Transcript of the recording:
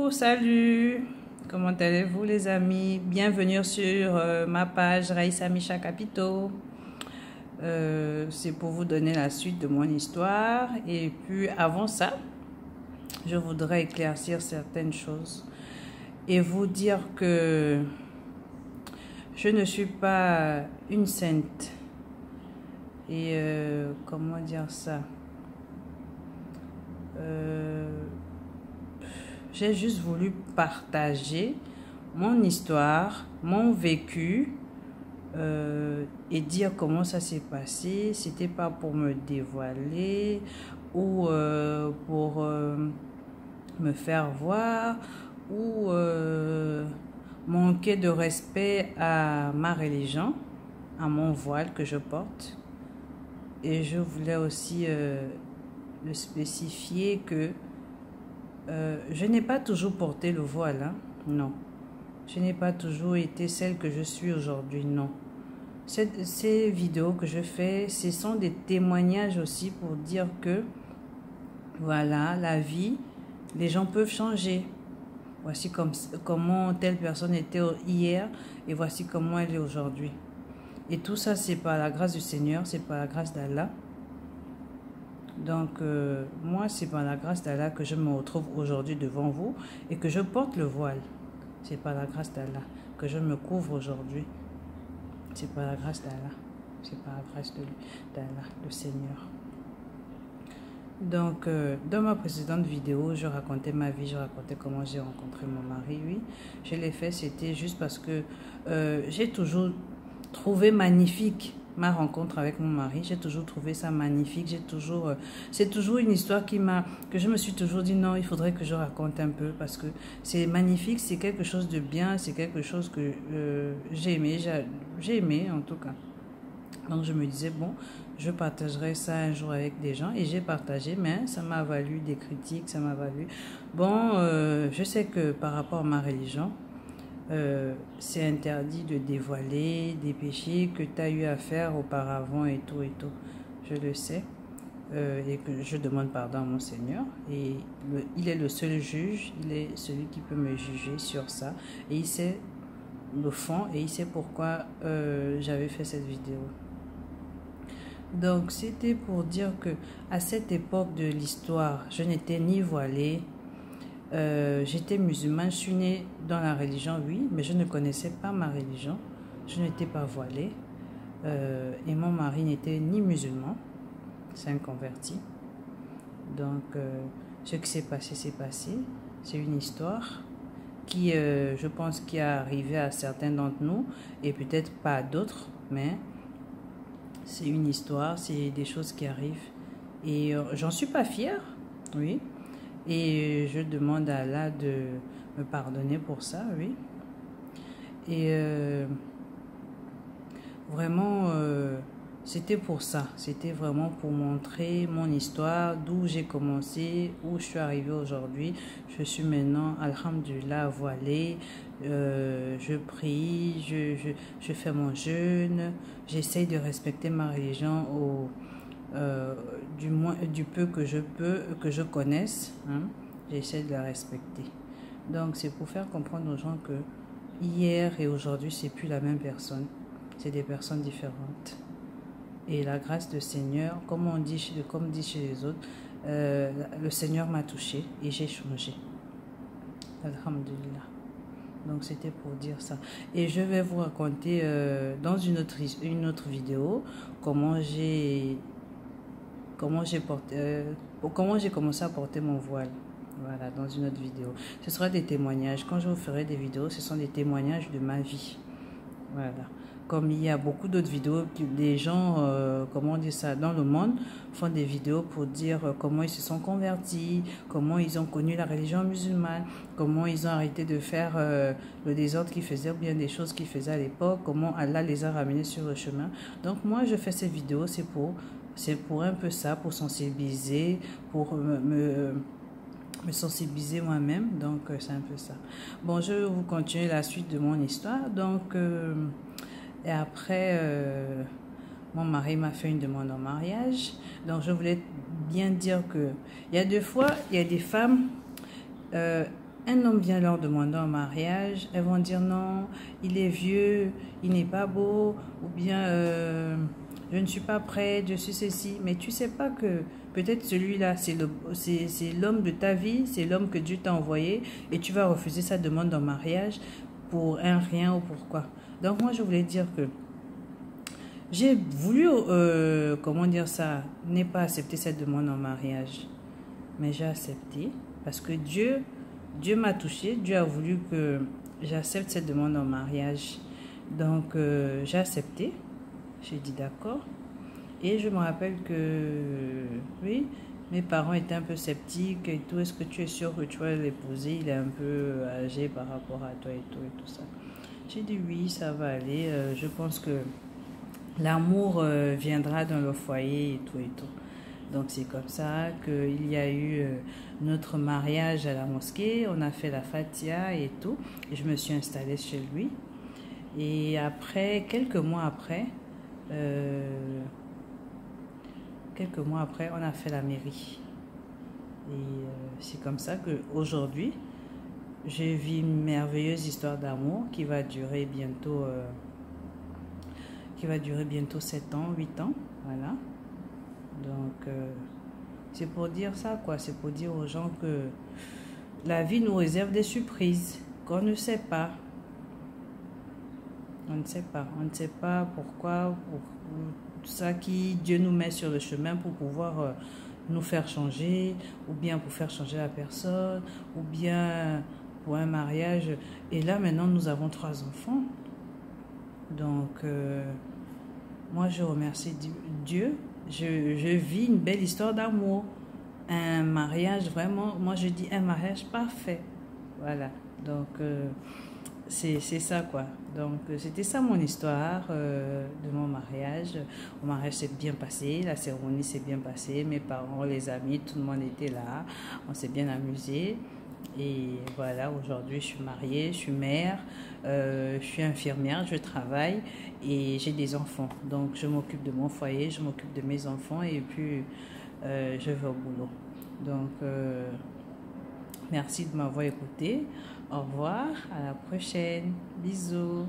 Salut, comment allez-vous les amis? Bienvenue sur ma page Raïssa Micha Capito. C'est pour vous donner la suite de mon histoire. Et puis avant ça, je voudrais éclaircir certaines choses et vous dire que je ne suis pas une sainte. Et comment dire ça? J'ai juste voulu partager mon histoire, mon vécu et dire comment ça s'est passé. C'était pas pour me dévoiler ou pour me faire voir ou manquer de respect à ma religion, à mon voile que je porte. Et je voulais aussi le spécifier que je n'ai pas toujours porté le voile, hein? Non. Je n'ai pas toujours été celle que je suis aujourd'hui, non. Ces vidéos que je fais, ce sont des témoignages aussi pour dire que, voilà, la vie, les gens peuvent changer. Voici comment telle personne était hier et voici comment elle est aujourd'hui. Et tout ça, c'est par la grâce du Seigneur, c'est par la grâce d'Allah. Donc, moi, c'est par la grâce d'Allah que je me retrouve aujourd'hui devant vous et que je porte le voile. C'est par la grâce d'Allah que je me couvre aujourd'hui. C'est par la grâce d'Allah. C'est par la grâce d'Allah, le Seigneur. Donc, dans ma précédente vidéo, je racontais ma vie, je racontais comment j'ai rencontré mon mari. Oui, je l'ai fait, c'était juste parce que j'ai toujours trouvé magnifique ma rencontre avec mon mari. J'ai toujours trouvé ça magnifique. C'est toujours une histoire que je me suis toujours dit non, il faudrait que je raconte un peu parce que c'est magnifique, c'est quelque chose de bien, c'est quelque chose que j'ai aimé en tout cas. Donc je me disais bon, je partagerai ça un jour avec des gens et j'ai partagé, mais ça m'a valu des critiques, ça m'a valu. Bon, je sais que par rapport à ma religion, c'est interdit de dévoiler des péchés que tu as eu à faire auparavant et tout et tout. Je le sais et que je demande pardon à mon Seigneur. Et il est le seul juge, il est celui qui peut me juger sur ça. Et il sait le fond et il sait pourquoi j'avais fait cette vidéo. Donc c'était pour dire que à cette époque de l'histoire, je n'étais ni voilée. J'étais musulmane, je suis née dans la religion, oui, mais je ne connaissais pas ma religion. Je n'étais pas voilée. Et mon mari n'était ni musulman, c'est un converti. Donc, ce qui s'est passé, c'est passé. C'est une histoire qui, je pense, qui est arrivée à certains d'entre nous et peut-être pas à d'autres, mais c'est une histoire, c'est des choses qui arrivent. Et j'en suis pas fière, oui. Et je demande à Allah de me pardonner pour ça, oui. Et vraiment, c'était pour ça. C'était vraiment pour montrer mon histoire, d'où j'ai commencé, où je suis arrivée aujourd'hui. Je suis maintenant, alhamdulillah, voilée. Je prie, je fais mon jeûne. J'essaye de respecter ma religion du peu que je connaisse, hein, j'essaie de la respecter. Donc c'est pour faire comprendre aux gens que hier et aujourd'hui c'est plus la même personne, c'est des personnes différentes. Et la grâce du Seigneur, comme dit chez les autres, le Seigneur m'a touché et j'ai changé. Alhamdulillah. Donc c'était pour dire ça. Et je vais vous raconter dans une autre vidéo comment j'ai commencé à porter mon voile. Voilà, dans une autre vidéo. Ce sera des témoignages. Quand je vous ferai des vidéos, ce sont des témoignages de ma vie. Voilà. Comme il y a beaucoup d'autres vidéos, des gens, comment on dit ça, dans le monde, font des vidéos pour dire comment ils se sont convertis, comment ils ont connu la religion musulmane, comment ils ont arrêté de faire le désordre qu'ils faisaient, ou bien des choses qu'ils faisaient à l'époque, comment Allah les a ramenés sur le chemin. Donc moi, je fais ces vidéos, c'est pour un peu ça, pour sensibiliser, pour me sensibiliser moi-même. Donc, c'est un peu ça. Bon, je vais vous continuer la suite de mon histoire. Donc, et après, mon mari m'a fait une demande en mariage. Donc, je voulais bien dire que il y a des fois, il y a des femmes, un homme vient leur demander en mariage, elles vont dire non, il est vieux, il n'est pas beau, ou bien je ne suis pas prête, je suis ceci. Mais tu sais pas que peut-être celui-là, c'est l'homme de ta vie, c'est l'homme que Dieu t'a envoyé, et tu vas refuser sa demande en mariage pour un rien ou pourquoi. Donc moi, je voulais dire que j'ai voulu, comment dire ça, n'est pas accepter cette demande en mariage. Mais j'ai accepté parce que Dieu m'a touché. Dieu a voulu que j'accepte cette demande en mariage. Donc, j'ai accepté. J'ai dit d'accord. Et je me rappelle que, oui, mes parents étaient un peu sceptiques et tout. Est-ce que tu es sûr que tu vas l'épouser? Il est un peu âgé par rapport à toi et tout ça. J'ai dit oui, ça va aller. Je pense que l'amour viendra dans le foyer et tout et tout. Donc c'est comme ça qu'il y a eu notre mariage à la mosquée. On a fait la fatia et tout. Et je me suis installée chez lui. Et après, quelques mois après, on a fait la mairie. Et c'est comme ça qu'aujourd'hui, je vis une merveilleuse histoire d'amour qui va durer bientôt 7 ans, 8 ans. Voilà. Donc, c'est pour dire ça, quoi. C'est pour dire aux gens que la vie nous réserve des surprises qu'on ne sait pas. On ne sait pas. On ne sait pas pourquoi, pour ça qui Dieu nous met sur le chemin pour pouvoir nous faire changer, ou bien pour faire changer la personne, ou bien pour un mariage. Et là, maintenant, nous avons 3 enfants. Donc, moi, je remercie Dieu. Je vis une belle histoire d'amour. Un mariage vraiment, moi je dis un mariage parfait. Voilà. Donc, c'est ça quoi. Donc, c'était ça mon histoire de mon mariage. Mon mariage s'est bien passé, la cérémonie s'est bien passée. Mes parents, les amis, tout le monde était là. On s'est bien amusé. Et voilà, aujourd'hui je suis mariée, je suis mère, je suis infirmière, je travaille et j'ai des enfants. Donc je m'occupe de mon foyer, je m'occupe de mes enfants et puis je vais au boulot. Donc merci de m'avoir écouté. Au revoir, à la prochaine. Bisous.